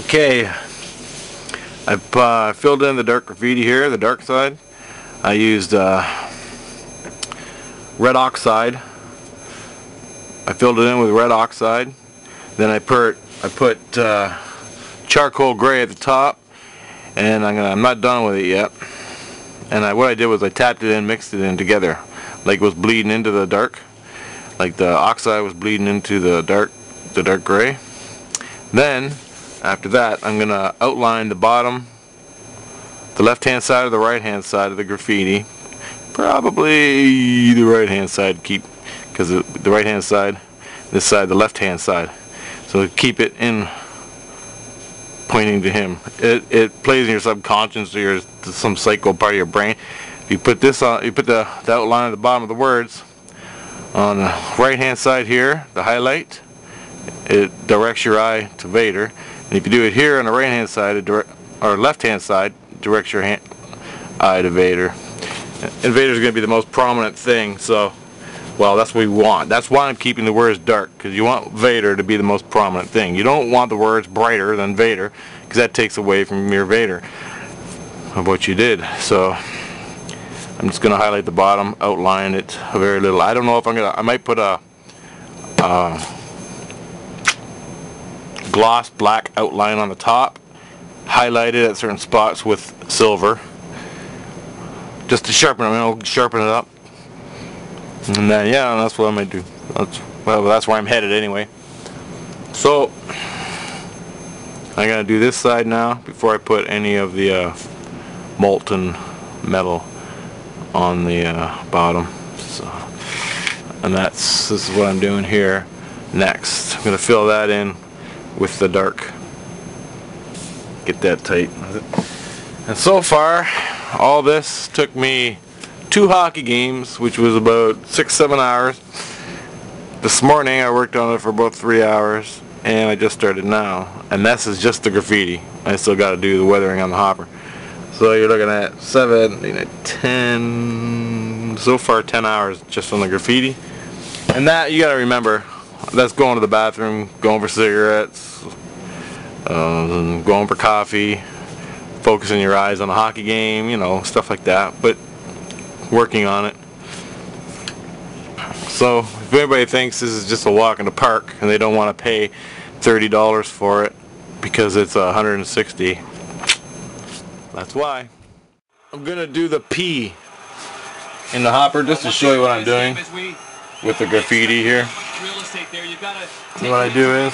Okay, I've filled in the dark graffiti here, the dark side. I used red oxide. I filled it in with red oxide. Then I put charcoal gray at the top, and I'm not done with it yet. And what I did was I tapped it in, mixed it in together, like it was bleeding into the dark, like the oxide was bleeding into the dark gray. Then after that, I'm gonna outline the bottom, the left-hand side or the right-hand side of the graffiti. Probably the right-hand side, because the right-hand side, this side, the left-hand side. So keep it in, pointing to him. It plays in your subconscious or some psycho part of your brain. If you put this on, you put the outline at the bottom of the words on the right-hand side here, the highlight. It directs your eye to Vader. And if you do it here on the right-hand side, or left-hand side, directs your eye to Vader. And Vader's going to be the most prominent thing, so, well, that's what we want. That's why I'm keeping the words dark, because you want Vader to be the most prominent thing. You don't want the words brighter than Vader, because that takes away from your Vader of what you did. So, I'm just going to highlight the bottom, outline it a very little. I don't know if I might put a gloss black outline on the top, highlight it at certain spots with silver, just to sharpen it, sharpen it up. And then, yeah, that's what I might do. That's where I'm headed anyway. So I'm gonna do this side now before I put any of the molten metal on the bottom. So, and this is what I'm doing here next. I'm gonna fill that in with the dark. Get that tight. And so far, all this took me 2 hockey games, which was about 6-7 hours. This morning I worked on it for about 3 hours, and I just started now. And this is just the graffiti. I still got to do the weathering on the hopper. So you're looking at 7, 8, 10, so far 10 hours just on the graffiti. And that, you got to remember, that's going to the bathroom, going for cigarettes, going for coffee, focusing your eyes on the hockey game, you know, stuff like that, but working on it. So if anybody thinks this is just a walk in the park and they don't want to pay $30 for it because it's $160, that's why. I'm gonna do the P in the hopper just to show you what I'm doing with the graffiti here. And what I do is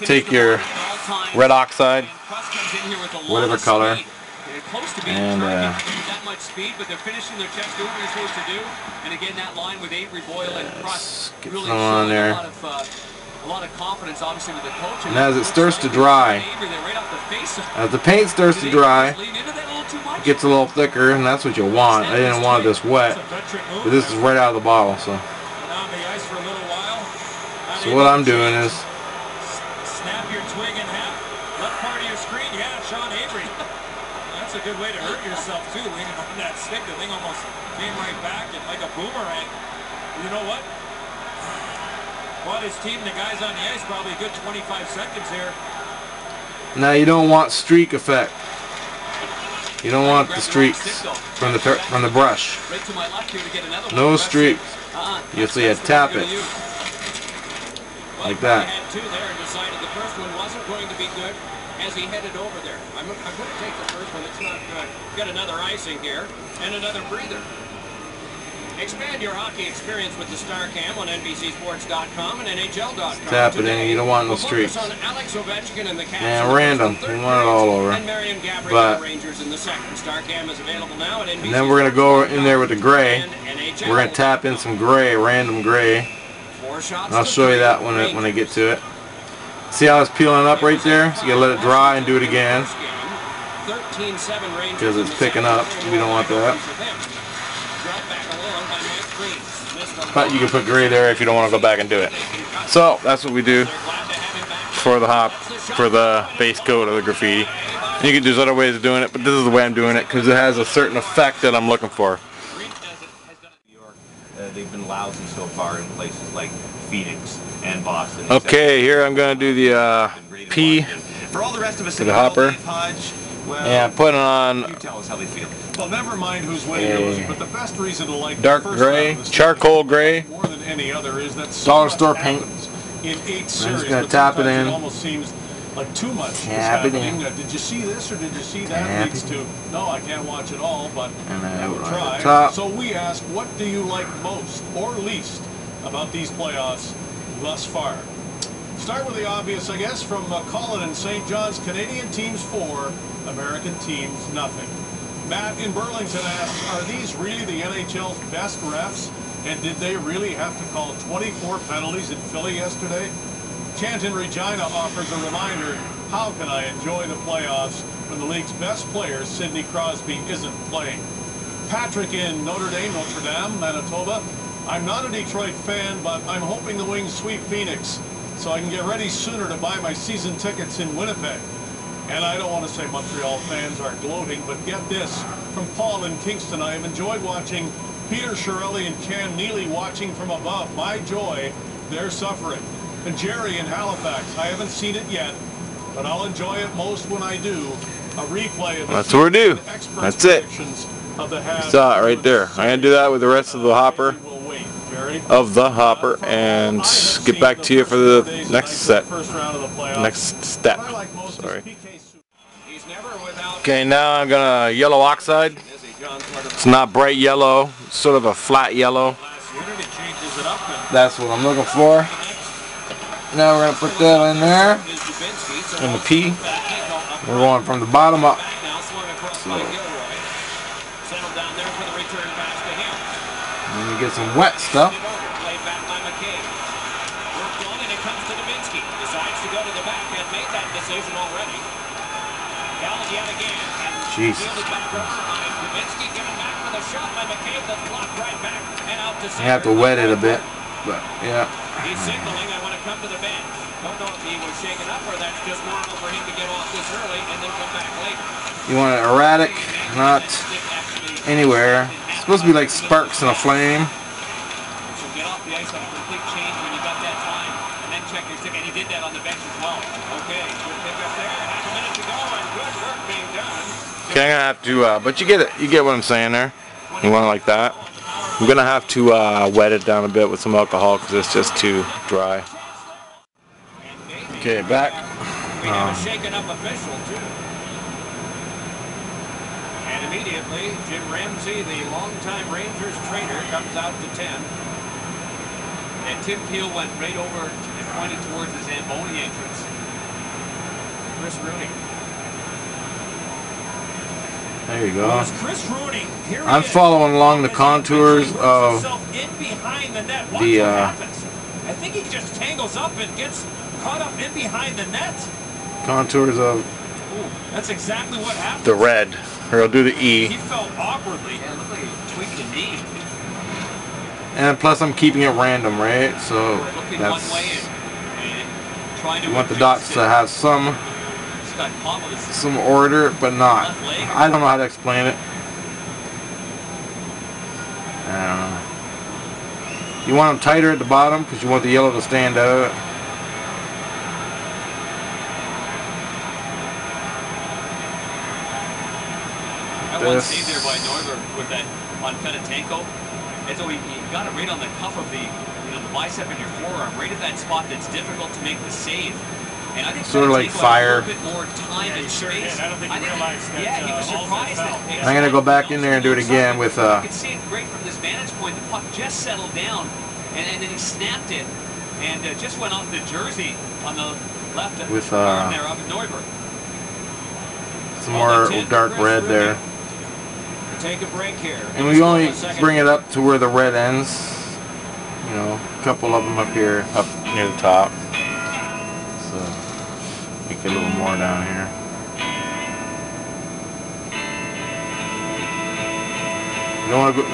take your red oxide, whatever color, and get some on there. And as it starts to dry, as the paint starts to dry, it gets a little thicker, and that's what you want. I didn't want this wet, but this is right out of the bottle, so what I'm doing is snap your twig in half. Left part of your screen, yeah, Sean Avery. That's a good way to hurt yourself too, leaning on that stick. The thing almost came right back and like a boomerang. You know what? Bought his team, the guys on the ice, probably a good 25 seconds here. Now you don't want streak effect. You don't want the streaks from the brush. No streaks. You see, I tap it like that. The first one wasn't going to be good as he headed over there. I'm going to take the first one. It's not good. Got another icing here and another breather. Expand your hockey experience with the StarCam on NBCSports.com and NHL.com. Tap it in. You don't want no streaks. And random. You want it all over. But and then we're going to go in there with the gray. We're going to tap in some gray, random gray. And I'll show you that when I get to it. See how it's peeling up right there? So you gotta let it dry and do it again, because it's picking up. We don't want that. But you can put gray there if you don't want to go back and do it. So that's what we do for the base coat of the graffiti. And you can there's other ways of doing it, but this is the way I'm doing it because it has a certain effect that I'm looking for. They've been lousy so far in places like Phoenix and Boston. Okay, here I'm going to do the P for all the rest of us to the hopper. Well, and putting on you tell us how they feel. Well, never mind who's winning or losing, but the best reason to like dark the first gray, round of this charcoal gray, more than any other is that dollar so store much paint. happens in 8 I'm series. just gonna but tap it sometimes in. It almost seems like too much is Tap it happening. in. Did you see this or did you see that? Tap Leads it. to no, I can't watch it all, but And then I would over on try. the top. So we ask, what do you like most or least about these playoffs thus far? Start with the obvious, I guess, from Colin and St. John's. Canadian teams 4, American teams nothing. Matt in Burlington asks, are these really the NHL's best refs? And did they really have to call 24 penalties in Philly yesterday? Kent in Regina offers a reminder, how can I enjoy the playoffs when the league's best player, Sidney Crosby, isn't playing? Patrick in Notre Dame, Manitoba. I'm not a Detroit fan, but I'm hoping the Wings sweep Phoenix so I can get ready sooner to buy my season tickets in Winnipeg. And I don't want to say Montreal fans are gloating, but get this. From Paul in Kingston, I have enjoyed watching Peter Chiarelli and Cam Neely watching from above. My joy, they're suffering. And Jerry in Halifax, I haven't seen it yet, but I'll enjoy it most when I do. A replay of the That's what we do. That's it. You saw it right there. I'm gonna do that with the rest of the hopper. And get back to you for the next set. Next step. Sorry. Okay, now I'm gonna yellow oxide. It's not bright yellow, it's sort of a flat yellow. That's what I'm looking for. Now we're gonna put that in there. In the P. We're going from the bottom up. So, and you get some wet stuff. Jesus. You have to wet it a bit, but yeah. He's signaling, I want to come to the bench. Don't know if he was shaken up or that's just normal for him to get off this early and then come back later. You want it erratic, not anywhere. It's supposed to be like sparks in a flame. So get off the ice on a complete change when you got that time, and then check your stick, and he did that on the bench as well. Okay, good pick up there. Half a minute to go, and good work being done. Okay, I'm gonna have to, but you get it. You get what I'm saying there. You want it like that. I'm gonna have to wet it down a bit with some alcohol because it's just too dry. Okay, back. We have a shaken up official too. And immediately, Jim Ramsey, the longtime Rangers trainer, comes out to 10. And Tim Peel went right over and pointed towards the Zamboni entrance. Chris Rooney. There you go. Chris Rooney. Here I'm following along the contours of the I think he just tangles up and gets caught up in behind the net. contours of Ooh, that's exactly what happened. the red. Or I'll do the E. He fell awkwardly. Yeah, it looked like he tweaked a knee. And plus I'm keeping it random, right? So that's, you want the dots to have some order, but not. I don't know how to explain it. I don't know. You want them tighter at the bottom because you want the yellow to stand out. That one saved there by Neuber with that on Fedotenko. And so he got it right on the cuff of the, the bicep in your forearm, right at that spot that's difficult to make the save. And I think sort of like fire. A little bit more time and space. I don't think he realized that. Yeah, he was surprised that. I'm gonna go back in there and do it again with you can see it great from this vantage point. The puck just settled down, and then he snapped it, and just went off the jersey on the left with arm there of Neuber. Some more dark red there. Take a break here. And we only bring it up to where the red ends. You know, a couple of them up here, up near the top. So make it a little more down here. You don't want to go,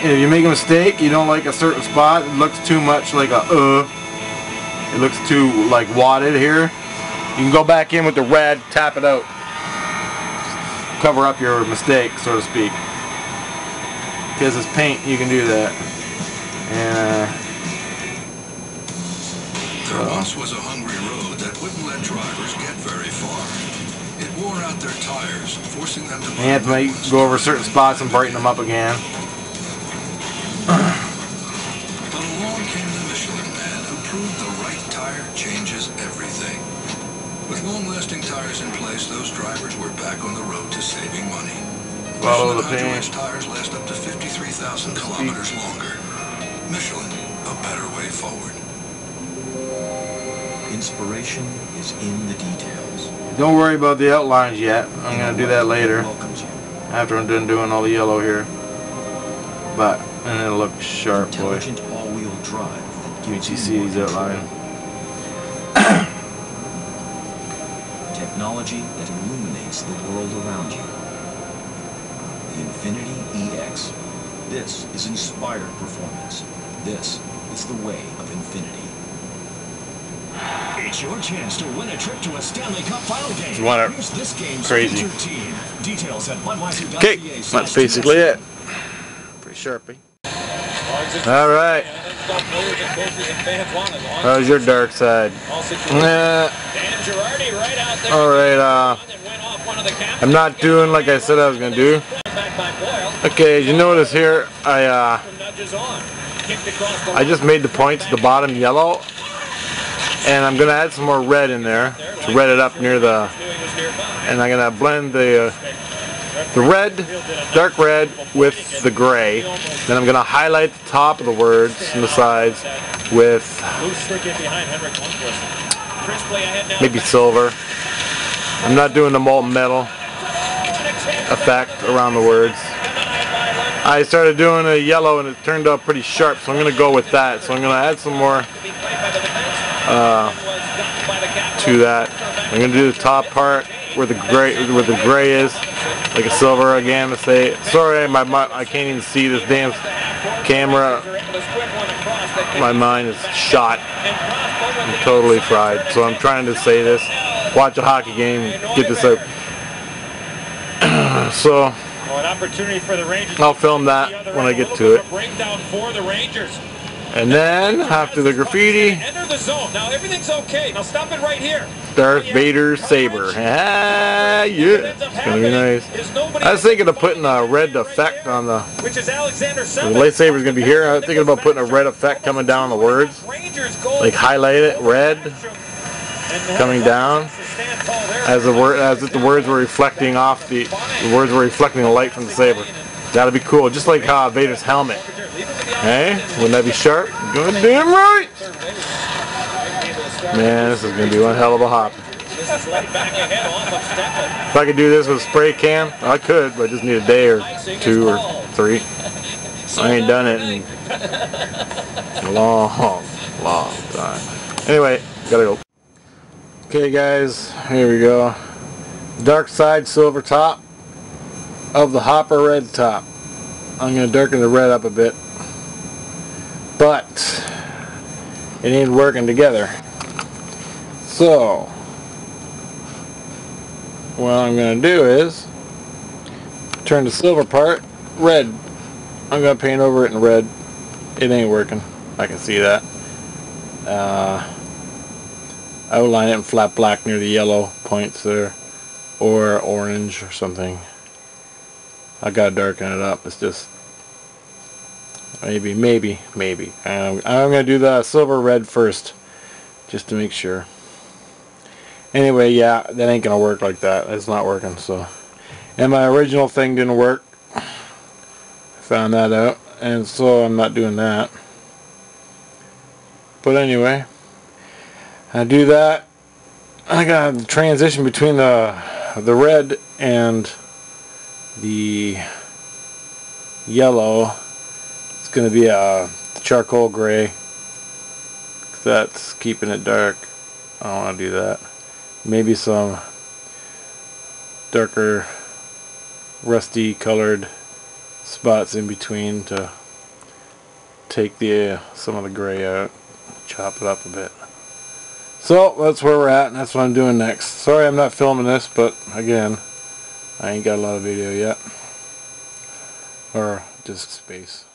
if you make a mistake, you don't like a certain spot, it looks too much like a it looks too like wadded here. You can go back in with the red, tap it out. Just cover up your mistake, so to speak. Because it's paint, you can do that. And there once was a hungry road that wouldn't let drivers get very far. out their tires, forcing them to And you have to go over certain spots and brighten them up again. But along came the Michelin Man, who proved the right tire changes everything. With long-lasting tires in place, those drivers were back on the road to saving money. Follow the Michelin paint. Hydro-Edge tires last up to 53,000 kilometers longer. Michelin, a better way forward. Inspiration is in the details. Don't worry about the outlines yet. I'm going to do that later, Welcomes you. after I'm done doing all the yellow here. But, and it'll look sharp, boy. Intelligent all-wheel drive that gives You you see more these control. outlines. Technology that illuminates the world around you. The Infinity EX. This is inspired performance. This is the way of infinity. It's your chance to win a trip to a Stanley Cup final game. You want it Here's this game's crazy. featured team. Details at Budweiser.ca. Okay, that's basically it. Pretty sharpy. Alright. How's your dark side? Alright, I'm not doing like I said I was going to do. Okay, as you notice here, I just made the points at the bottom yellow. And I'm going to add some more red in there to red it up near the... And I'm going to blend the red, dark red, with the gray. Then I'm going to highlight the top of the words and the sides with maybe silver. I'm not doing the molten metal effect around the words. I started doing a yellow and it turned out pretty sharp, so I'm going to go with that. So I'm going to add some more to that. I'm going to do the top part where the gray is, like a silver again to say. Sorry, I can't even see this damn camera. My mind is shot. I'm totally fried. So I'm trying to say this. Watch a hockey game, get this out. So an opportunity for the Rangers. I'll film that when I get to it. Breakdown for the Rangers. And then after the graffiti, enter the zone. Now everything's okay. Now stop it right here. Darth Vader's saber. Ah, yeah, it's gonna be nice. I was thinking of putting a red effect on the. Which is Alexander The lightsaber's gonna be here. I was thinking about putting a red effect coming down the words, like highlight it red, coming down, as the words were reflecting off the words were reflecting the light from the saber. That'd be cool, just like Vader's helmet. Hey, wouldn't that be sharp? Good damn right! Man, this is gonna be one hell of a hop. If I could do this with a spray can, I could, but I just need a day or 2 or 3. I ain't done it in a long time. Anyway, gotta go. Okay guys, here we go. Dark side silver top of the hopper red top. I'm going to darken the red up a bit, but it ain't working together. So what I'm going to do is turn the silver part red. I'm going to paint over it in red. It ain't working. I can see that. Outline it in flat black near the yellow points there, or orange or something. I gotta darken it up. It's just maybe. I'm gonna do the silver red first, just to make sure. Anyway, yeah, that ain't gonna work like that. It's not working. So, and my original thing didn't work. I found that out, and so I'm not doing that. But anyway, I do that. I got the transition between the red and the yellow. It's going to be a charcoal gray. That's keeping it dark. I don't want to do that. Maybe some darker rusty colored spots in between to take the some of the gray out, chop it up a bit. So that's where we're at, and that's what I'm doing next. Sorry I'm not filming this, but again, I ain't got a lot of video yet, or disk space.